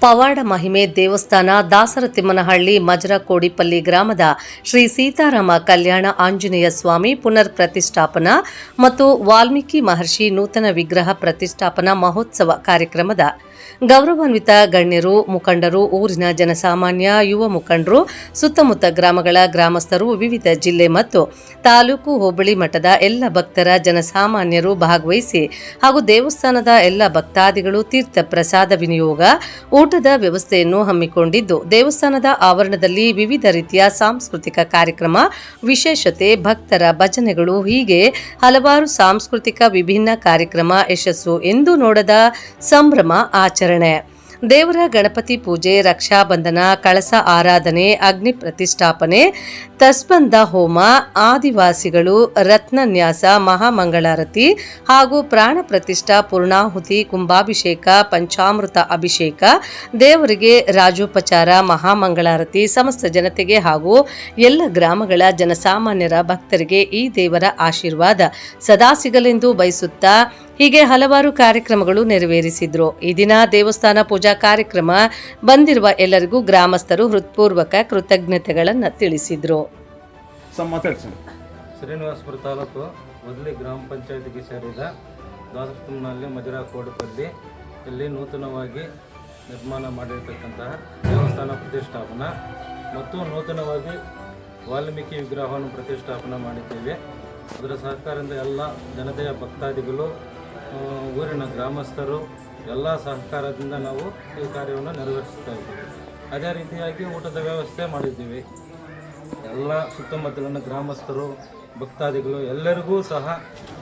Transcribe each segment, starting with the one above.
ಪವಾಡ ಮಹಿಮೆ ದೇವಸ್ಥಾನ ದಾಸರತಿಮ್ಮನಹಳ್ಳಿ ಮಜರಕೋಡಿಪಲ್ಲಿ ಗ್ರಾಮದ ಶ್ರೀ ಸೀತಾರಾಮ ಕಲ್ಯಾಣ ಆಂಜನೇಯ ಸ್ವಾಮಿ ಪುನರ್ ಪ್ರತಿಷ್ಠಾಪನಾ ಮತ್ತು ವಾಲ್ಮೀಕಿ ಮಹರ್ಷಿ ನೂತನ ವಿಗ್ರಹ ಪ್ರತಿಷ್ಠಾಪನಾ ಮಹೋತ್ಸವ ಕಾರ್ಯಕ್ರಮದ ಗೌರವಾನ್ವಿತ ಗಣ್ಯರು, ಮುಖಂಡರು, ಊರಿನ ಜನಸಾಮಾನ್ಯ, ಯುವ ಮುಖಂಡರು, ಸುತ್ತಮುತ್ತ ಗ್ರಾಮಗಳ ಗ್ರಾಮಸ್ಥರು, ವಿವಿಧ ಜಿಲ್ಲೆ ಮತ್ತು ತಾಲೂಕು, ಹೋಬಳಿ ಮಟ್ಟದ ಎಲ್ಲ ಭಕ್ತರ ಜನಸಾಮಾನ್ಯರು ಭಾಗವಹಿಸಿ ಹಾಗೂ ದೇವಸ್ಥಾನದ ಎಲ್ಲ ಭಕ್ತಾದಿಗಳು ತೀರ್ಥ ಪ್ರಸಾದ ವಿನಿಯೋಗ, ಊಟದ ವ್ಯವಸ್ಥೆಯನ್ನು ಹಮ್ಮಿಕೊಂಡಿದ್ದು, ದೇವಸ್ಥಾನದ ಆವರಣದಲ್ಲಿ ವಿವಿಧ ರೀತಿಯ ಸಾಂಸ್ಕೃತಿಕ ಕಾರ್ಯಕ್ರಮ, ವಿಶೇಷತೆ, ಭಕ್ತರ ಭಜನೆಗಳು ಹೀಗೆ ಹಲವಾರು ಸಾಂಸ್ಕೃತಿಕ ವಿಭಿನ್ನ ಕಾರ್ಯಕ್ರಮ ಯಶಸ್ಸು ಎಂದು ನೋಡದ ಸಂಭ್ರಮ ಆಚರಣೆ. ದೇವರ ಗಣಪತಿ ಪೂಜೆ, ರಕ್ಷಾಬಂಧನ, ಕಳಸ ಆರಾಧನೆ, ಅಗ್ನಿ ಪ್ರತಿಷ್ಠಾಪನೆ, ತಸ್ಬಂಧ ಹೋಮ, ಆದಿವಾಸಿಗಳು, ರತ್ನನ್ಯಾಸ, ಮಹಾಮಂಗಳಾರತಿ ಹಾಗೂ ಪ್ರಾಣ ಪ್ರತಿಷ್ಠಾ, ಪೂರ್ಣಾಹುತಿ, ಕುಂಭಾಭಿಷೇಕ, ಪಂಚಾಮೃತ ಅಭಿಷೇಕ, ದೇವರಿಗೆ ರಾಜೋಪಚಾರ, ಮಹಾಮಂಗಳಾರತಿ ಸಮಸ್ತ ಜನತೆಗೆ ಹಾಗೂ ಎಲ್ಲ ಗ್ರಾಮಗಳ ಜನಸಾಮಾನ್ಯರ ಭಕ್ತರಿಗೆ ಈ ದೇವರ ಆಶೀರ್ವಾದ ಸದಾ ಸಿಗಲೆಂದು ಬಯಸುತ್ತಾ ಹೀಗೆ ಹಲವಾರು ಕಾರ್ಯಕ್ರಮಗಳು ನೆರವೇರಿಸಿದ್ರು. ಈ ದಿನ ದೇವಸ್ಥಾನ ಪೂಜಾ ಕಾರ್ಯಕ್ರಮ ಬಂದಿರುವ ಎಲ್ಲರಿಗೂ ಗ್ರಾಮಸ್ಥರು ಹೃತ್ಪೂರ್ವಕ ಕೃತಜ್ಞತೆಗಳನ್ನು ತಿಳಿಸಿದ್ರು. ಶ್ರೀನಿವಾಸಪುರ ತಾಲೂಕು ಮೊದಲೇ ಗ್ರಾಮ ಪಂಚಾಯತಿಗೆ ಸೇರಿದ ದಾಸರತಿಮ್ಮನಹಳ್ಳಿ ಮಜರಕೋಡಿಪಲ್ಲಿ ಇಲ್ಲಿ ನೂತನವಾಗಿ ನಿರ್ಮಾಣ ಮಾಡಿರತಕ್ಕಂತಹ ದೇವಸ್ಥಾನ ಪ್ರತಿಷ್ಠಾಪನಾ ಮತ್ತು ನೂತನವಾಗಿ ವಾಲ್ಮೀಕಿ ವಿಗ್ರಹವನ್ನು ಪ್ರತಿಷ್ಠಾಪನೆ ಮಾಡಿದ್ದೇವೆ. ಅದರ ಸಹಕಾರದಿಂದ ಎಲ್ಲ ಜನತೆಯ ಭಕ್ತಾದಿಗಳು, ಊರಿನ ಗ್ರಾಮಸ್ಥರು ಎಲ್ಲ ಸಹಕಾರದಿಂದ ನಾವು ಈ ಕಾರ್ಯವನ್ನು ನೆರವೇರಿಸ್ತಾ ಇದ್ದೀವಿ. ಅದೇ ರೀತಿಯಾಗಿ ಊಟದ ವ್ಯವಸ್ಥೆ ಮಾಡಿದ್ದೀವಿ. ಎಲ್ಲ ಸುತ್ತಮುತ್ತಲಿನ ಗ್ರಾಮಸ್ಥರು, ಭಕ್ತಾದಿಗಳು ಎಲ್ಲರಿಗೂ ಸಹ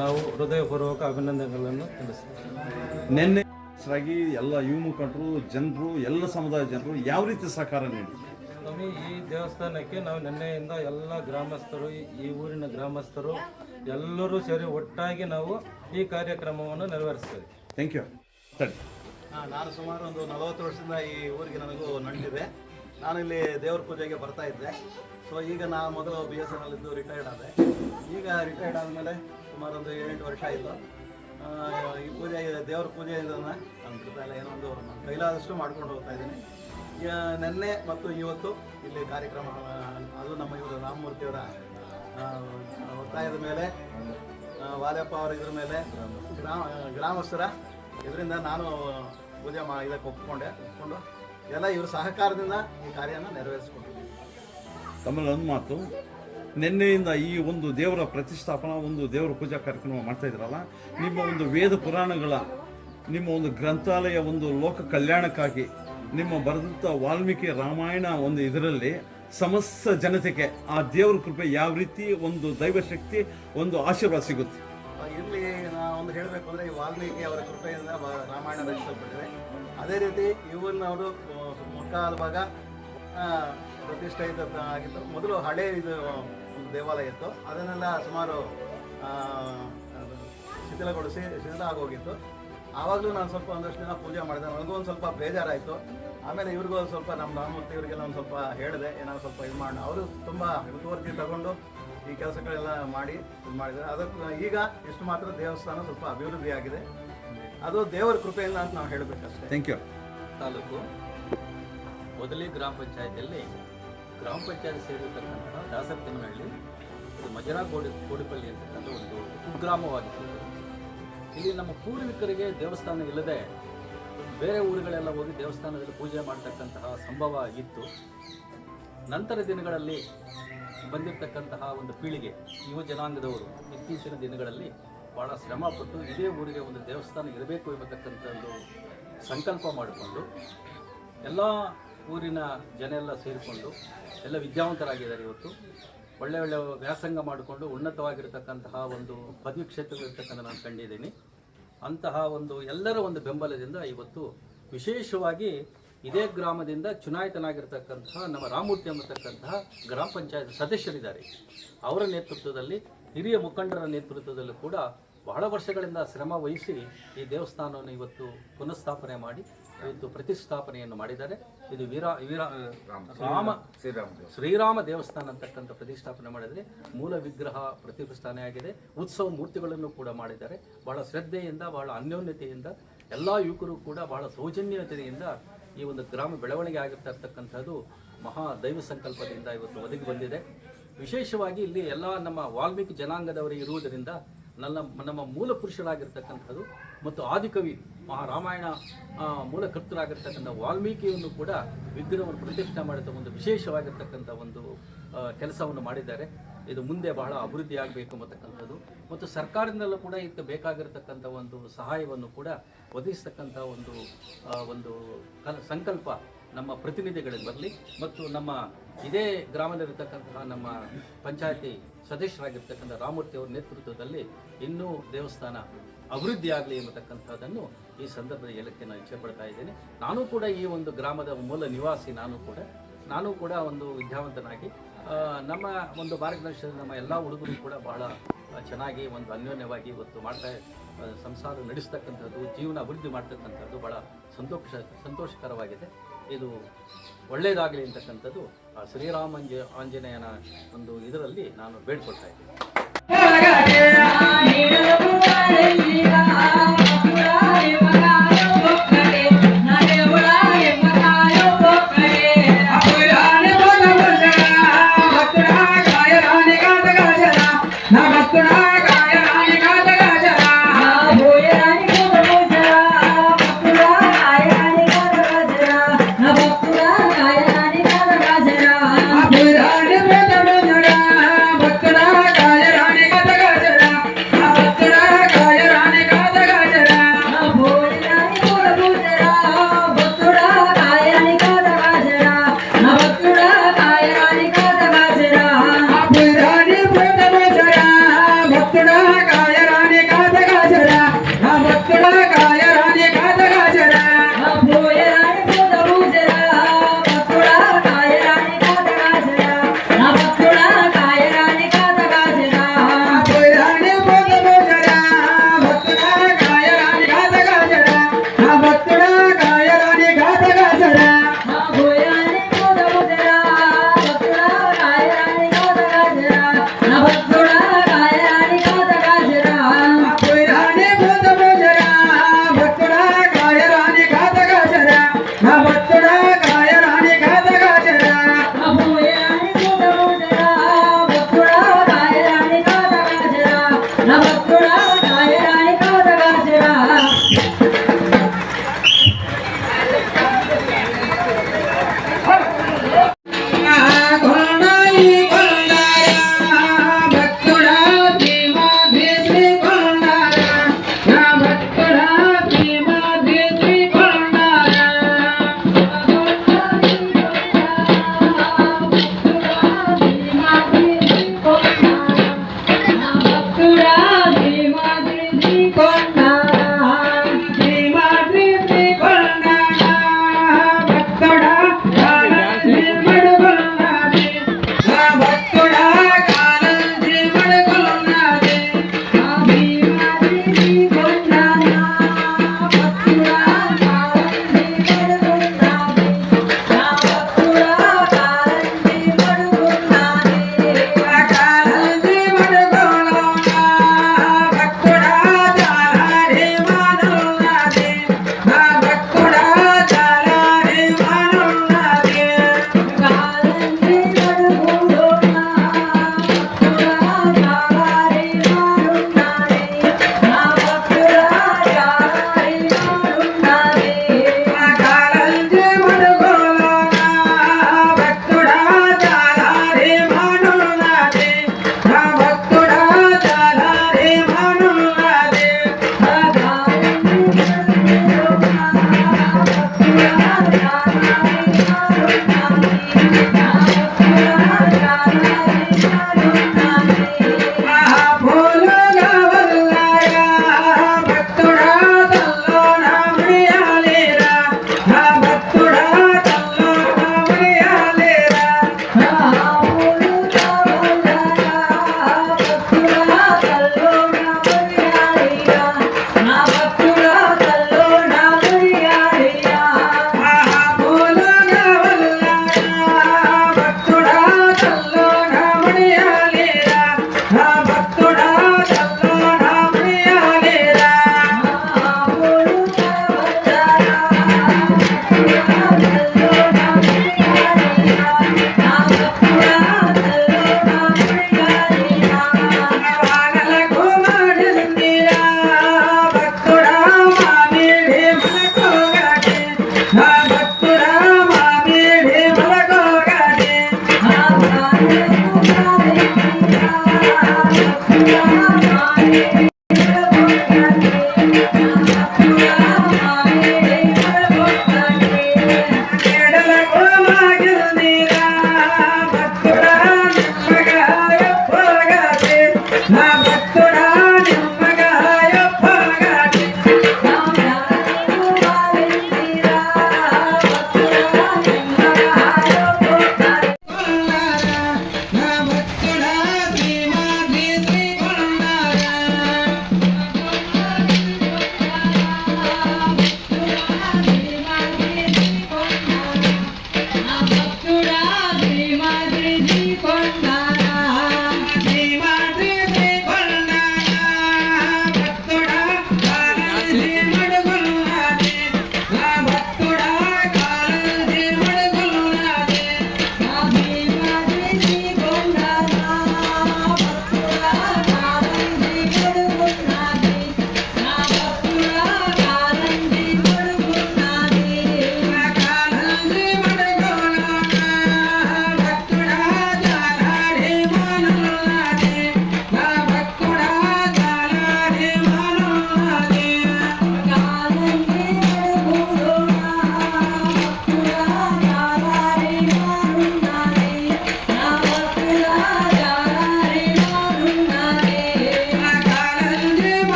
ನಾವು ಹೃದಯಪೂರ್ವಕ ಅಭಿನಂದನೆಗಳನ್ನು ತಿಳಿಸ್ತೀವಿ. ನಿನ್ನೆ ಎಲ್ಲ ಯುವ ಮುಖಂಡರು, ಜನರು, ಎಲ್ಲ ಸಮುದಾಯ ಜನರು ಯಾವ ರೀತಿ ಸಹಕಾರ ನೀಡಿದ್ರು? ಸ್ವಾಮಿ, ಈ ದೇವಸ್ಥಾನಕ್ಕೆ ನಾವು ನಿನ್ನೆಯಿಂದ ಎಲ್ಲ ಗ್ರಾಮಸ್ಥರು, ಈ ಊರಿನ ಗ್ರಾಮಸ್ಥರು ಎಲ್ಲರೂ ಸೇರಿ ಒಟ್ಟಾಗಿ ನಾವು ಈ ಕಾರ್ಯಕ್ರಮವನ್ನು ನೆರವೇರಿಸ್ತೇವೆ. Thank you. ನಾನು ಸುಮಾರು ಒಂದು 40 ವರ್ಷದಿಂದ ಈ ಊರಿಗೆ ನನಗೂ ನಂಟಿದೆ. ನಾನು ಇಲ್ಲಿ ದೇವ್ರ ಪೂಜೆಗೆ ಬರ್ತಾ ಇದ್ದೆ. ಸೊ ಈಗ ನಾನು ಮೊದಲು BSNL ಇದ್ದು ರಿಟೈರ್ಡ್ ಆದೆ. ಈಗ ರಿಟೈರ್ಡ್ ಆದಮೇಲೆ ಸುಮಾರು ಒಂದು 7-8 ವರ್ಷ ಆಯಿತು. ಈ ಪೂಜೆ, ದೇವ್ರ ಪೂಜೆ ಇದನ್ನು ನನ್ನ ಕೃಪೆಲ್ಲ ಏನೋ ಒಂದು ಕೈಲಾದಷ್ಟು ಮಾಡ್ಕೊಂಡು ಹೋಗ್ತಾ ಇದ್ದೀನಿ. ನಿನ್ನೆ ಮತ್ತು ಇವತ್ತು ಇಲ್ಲಿ ಕಾರ್ಯಕ್ರಮ, ಅದು ನಮ್ಮ ಇವರು ರಾಮಮೂರ್ತಿಯವರ ಒತ್ತಾಯದ ಮೇಲೆ, ವಾಲ್ಯಪ್ಪ ಅವರ ಇದ್ರ ಮೇಲೆ, ಗ್ರಾಮಸ್ಥರ ಇದರಿಂದ ನಾನು ಪೂಜೆ ಇದಕ್ಕೆ ಒಪ್ಕೊಂಡು ಎಲ್ಲ ಇವ್ರ ಸಹಕಾರದಿಂದ ಈ ಕಾರ್ಯನ ನೆರವೇರಿಸಿಕೊಂಡಿದ್ದೀವಿ. ತಮ್ಮಲ್ಲಿ ಒಂದು ಮಾತು, ನಿನ್ನೆಯಿಂದ ಈ ಒಂದು ದೇವರ ಪ್ರತಿಷ್ಠಾಪನಾ, ಒಂದು ದೇವರ ಪೂಜಾ ಕಾರ್ಯಕ್ರಮ ಮಾಡ್ತಾ ಇದ್ರಲ್ಲ, ನಿಮ್ಮ ಒಂದು ವೇದ ಪುರಾಣಗಳ, ನಿಮ್ಮ ಒಂದು ಗ್ರಂಥಾಲಯ, ಒಂದು ಲೋಕ ಕಲ್ಯಾಣಕ್ಕಾಗಿ ನಿಮ್ಮ ಬರೆದಂಥ ವಾಲ್ಮೀಕಿ ರಾಮಾಯಣ ಒಂದು ಇದರಲ್ಲಿ ಸಮಸ್ತ ಜನತೆಗೆ ಆ ದೇವರ ಕೃಪೆ ಯಾವ ರೀತಿ ಒಂದು ದೈವಶಕ್ತಿ, ಒಂದು ಆಶೀರ್ವಾದ ಸಿಗುತ್ತೆ? ಇಲ್ಲಿ ನಾವು ಒಂದು ಹೇಳಬೇಕು ಅಂದರೆ, ಈ ವಾಲ್ಮೀಕಿ ಅವರ ಕೃಪೆಯಿಂದ ರಾಮಾಯಣ ರಚಿಸಲ್ಪಟ್ಟಿದೆ. ಅದೇ ರೀತಿ ಇವನವರು ಮುಕ್ಕಾಲು ಭಾಗ ಪ್ರತಿಷ್ಠಿತ ಆಗಿತ್ತು. ಮೊದಲು ಹಳೆ ಇದು ಒಂದು ದೇವಾಲಯ ಇತ್ತು, ಅದನ್ನೆಲ್ಲ ಸುಮಾರು ಶಿಥಿಲ ಆಗೋಗಿತ್ತು. ಆವಾಗಲೂ ನಾನು ಸ್ವಲ್ಪ ಒಂದಷ್ಟು ದಿನ ಪೂಜೆ ಮಾಡಿದೆ. ನನಗೂ ಒಂದು ಸ್ವಲ್ಪ ಬೇಜಾರಾಯಿತು. ಆಮೇಲೆ ಇವ್ರಿಗೂ ಸ್ವಲ್ಪ, ನಮ್ಮ ರಾಮಮೂರ್ತಿ ಇವರಿಗೆಲ್ಲ ಒಂದು ಸ್ವಲ್ಪ ಹೇಳಿದೆ, ಏನಾದ್ರು ಸ್ವಲ್ಪ ಇದು ಮಾಡೋಣ. ಅವರು ತುಂಬ ಮುತುವರ್ಜಿ ತಗೊಂಡು ಈ ಕೆಲಸಗಳೆಲ್ಲ ಮಾಡಿ ಇದು ಮಾಡಿದ್ದಾರೆ. ಅದಕ್ಕೆ ಈಗ ಇಷ್ಟು ಮಾತ್ರ ದೇವಸ್ಥಾನ ಸ್ವಲ್ಪ ಅಭಿವೃದ್ಧಿ ಆಗಿದೆ. ಅದು ದೇವರ ಕೃಪೆಯಿಂದ ಅಂತ ನಾವು ಹೇಳಬೇಕಷ್ಟೇ. Thank you. ತಾಲೂಕು ಮೊದಲೇ ಗ್ರಾಮ ಪಂಚಾಯತಿಯಲ್ಲಿ ಗ್ರಾಮ ಪಂಚಾಯತ್ ಸೇರಿರ್ತಕ್ಕಂಥ ದಾಸರತಿಮ್ಮನಹಳ್ಳಿ, ಇದು ಮಜರಕೋಡಿಪಲ್ಲಿ ಅಂತಕ್ಕಂಥ ಒಂದು ಕುಗ್ರಾಮವಾಗಿತ್ತು. ಇಲ್ಲಿ ನಮ್ಮ ಪೂರ್ವಿಕರಿಗೆ ದೇವಸ್ಥಾನ ಇಲ್ಲದೆ ಬೇರೆ ಊರುಗಳೆಲ್ಲ ಹೋಗಿ ದೇವಸ್ಥಾನದಲ್ಲಿ ಪೂಜೆ ಮಾಡ್ತಕ್ಕಂತಹ ಸಂಭವ ಇತ್ತು. ನಂತರ ದಿನಗಳಲ್ಲಿ ಬಂದಿರತಕ್ಕಂತಹ ಒಂದು ಪೀಳಿಗೆ, ಯುವ ಜನಾಂಗದವರು ಇತ್ತೀಚಿನ ದಿನಗಳಲ್ಲಿ ಭಾಳ ಶ್ರಮಪಟ್ಟು ಇದೇ ಊರಿಗೆ ಒಂದು ದೇವಸ್ಥಾನ ಇರಬೇಕು ಎಂಬತಕ್ಕಂಥ ಒಂದು ಸಂಕಲ್ಪ ಮಾಡಿಕೊಂಡು ಎಲ್ಲ ಊರಿನ ಜನ ಎಲ್ಲ ಸೇರಿಕೊಂಡು ಎಲ್ಲ ವಿದ್ಯಾವಂತರಾಗಿದ್ದಾರೆ. ಇವತ್ತು ಒಳ್ಳೆಯ ವ್ಯಾಸಂಗ ಮಾಡಿಕೊಂಡು ಉನ್ನತವಾಗಿರತಕ್ಕಂತಹ ಒಂದು ಪದವಿ ಕ್ಷೇತ್ರಗಳಿರ್ತಕ್ಕಂಥ ನಾನು ಕಂಡಿದ್ದೀನಿ. ಅಂತಹ ಒಂದು ಎಲ್ಲರ ಒಂದು ಬೆಂಬಲದಿಂದ ಇವತ್ತು ವಿಶೇಷವಾಗಿ ಇದೇ ಗ್ರಾಮದಿಂದ ಚುನಾಯಿತನಾಗಿರ್ತಕ್ಕಂತಹ ನಮ್ಮ ರಾಮಮೂರ್ತಿ ಎಂಬತಕ್ಕಂತಹ ಗ್ರಾಮ ಪಂಚಾಯತ್ ಸದಸ್ಯರಿದ್ದಾರೆ. ಅವರ ನೇತೃತ್ವದಲ್ಲಿ, ಹಿರಿಯ ಮುಖಂಡರ ನೇತೃತ್ವದಲ್ಲೂ ಕೂಡ ಬಹಳ ವರ್ಷಗಳಿಂದ ಶ್ರಮ ವಹಿಸಿ ಈ ದೇವಸ್ಥಾನವನ್ನು ಇವತ್ತು ಪುನಃಸ್ಥಾಪನೆ ಮಾಡಿ ಇವತ್ತು ಪ್ರತಿಷ್ಠಾಪನೆಯನ್ನು ಮಾಡಿದ್ದಾರೆ. ಇದು ಶ್ರೀರಾಮ ದೇವಸ್ಥಾನ ಅಂತಕ್ಕಂಥ ಪ್ರತಿಷ್ಠಾಪನೆ ಮಾಡಿದರೆ ಮೂಲ ವಿಗ್ರಹ ಪ್ರತಿಷ್ಠಾಪನೆ ಆಗಿದೆ. ಉತ್ಸವ ಮೂರ್ತಿಗಳನ್ನು ಕೂಡ ಮಾಡಿದ್ದಾರೆ. ಬಹಳ ಶ್ರದ್ಧೆಯಿಂದ, ಬಹಳ ಅನ್ಯೋನ್ಯತೆಯಿಂದ ಎಲ್ಲ ಯುವಕರು ಕೂಡ ಬಹಳ ಸೌಜನ್ಯತೆಯಿಂದ ಈ ಒಂದು ಗ್ರಾಮ ಬೆಳವಣಿಗೆ ಆಗಿರ್ತಾ ಇರ್ತಕ್ಕಂಥದ್ದು ಮಹಾ ದೈವ ಸಂಕಲ್ಪದಿಂದ ಇವತ್ತು ಒದಗಿ ಬಂದಿದೆ. ವಿಶೇಷವಾಗಿ ಇಲ್ಲಿ ಎಲ್ಲ ನಮ್ಮ ವಾಲ್ಮೀಕಿ ಜನಾಂಗದವರು ಇರುವುದರಿಂದ ನಮ್ಮ ಮೂಲ ಪುರುಷರಾಗಿರ್ತಕ್ಕಂಥದ್ದು ಮತ್ತು ಆದಿಕವಿ ರಾಮಾಯಣ ಮೂಲಕರ್ತರಾಗಿರ್ತಕ್ಕಂಥ ವಾಲ್ಮೀಕಿಯನ್ನು ಕೂಡ ವಿಗ್ರಹವನ್ನು ಪ್ರತಿಷ್ಠೆ ಮಾಡಿದ ಒಂದು ವಿಶೇಷವಾಗಿರ್ತಕ್ಕಂಥ ಒಂದು ಕೆಲಸವನ್ನು ಮಾಡಿದ್ದಾರೆ. ಇದು ಮುಂದೆ ಬಹಳ ಅಭಿವೃದ್ಧಿ ಆಗಬೇಕು ಅಂತಕ್ಕಂಥದ್ದು ಮತ್ತು ಸರ್ಕಾರದಿಂದಲೂ ಕೂಡ ಇದಕ್ಕೆ ಬೇಕಾಗಿರ್ತಕ್ಕಂಥ ಒಂದು ಸಹಾಯವನ್ನು ಕೂಡ ಒದಗಿಸ್ತಕ್ಕಂಥ ಒಂದು ಸಂಕಲ್ಪ ನಮ್ಮ ಪ್ರತಿನಿಧಿಗಳಿಗೆ ಬರಲಿ ಮತ್ತು ನಮ್ಮ ಇದೇ ಗ್ರಾಮದಲ್ಲಿರ್ತಕ್ಕಂತಹ ನಮ್ಮ ಪಂಚಾಯತಿ ಸದಸ್ಯರಾಗಿರ್ತಕ್ಕಂಥ ರಾಮಮೂರ್ತಿ ಅವರ ನೇತೃತ್ವದಲ್ಲಿ ಇನ್ನೂ ದೇವಸ್ಥಾನ ಅಭಿವೃದ್ಧಿ ಆಗಲಿ ಎಂಬತಕ್ಕಂಥದ್ದನ್ನು ಈ ಸಂದರ್ಭದಲ್ಲಿ ಹೇಳಕ್ಕೆ ನಾನು ಇಚ್ಛೆ ಪಡ್ತಾ ಇದ್ದೇನೆ. ನಾನು ಕೂಡ ಈ ಒಂದು ಗ್ರಾಮದ ಮೂಲ ನಿವಾಸಿ, ನಾನು ಕೂಡ ಒಂದು ವಿದ್ಯಾವಂತನಾಗಿ ನಮ್ಮ ಒಂದು ಮಾರ್ಗದರ್ಶನ ನಮ್ಮ ಎಲ್ಲ ಹುಡುಗರು ಕೂಡ ಬಹಳ ಚೆನ್ನಾಗಿ ಒಂದು ಅನ್ಯೋನ್ಯವಾಗಿ ಇವತ್ತು ಮಾಡ್ತಾ ಸಂಸಾರ ನಡೆಸ್ತಕ್ಕಂಥದ್ದು, ಜೀವನ ಅಭಿವೃದ್ಧಿ ಮಾಡ್ತಕ್ಕಂಥದ್ದು ಬಹಳ ಸಂತೋಷಕರವಾಗಿದೆ. ಇದು ಒಳ್ಳೆಯದಾಗಲಿ ಅಂತಕ್ಕಂಥದ್ದು ಆಂಜನೇಯನ ಒಂದು ಇದರಲ್ಲಿ ನಾನು ಬೇಡ್ಕೊಳ್ತಾ ಇದ್ದೀನಿ.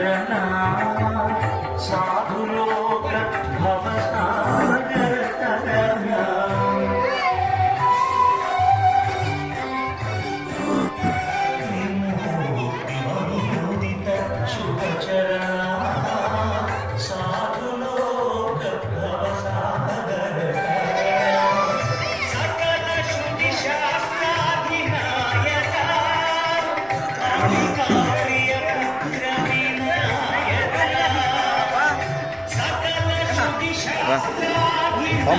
శుభచరణ సాధులోక భవసాగర తరణ విమోదిత శుభచరణ సాధులోక భవసాగర సకల శుద్ధి శాస్త్రాధినాయక కార్య పుత్ర వినాయక సకల శుద్ధి శాస్త్రాధినాయక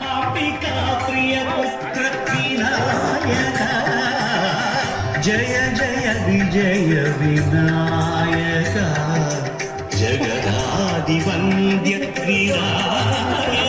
అంబికా ప్రియ పుత్ర వినాయక జయ జయ విజయ వినాయక జగదాది వంద్య వినాయక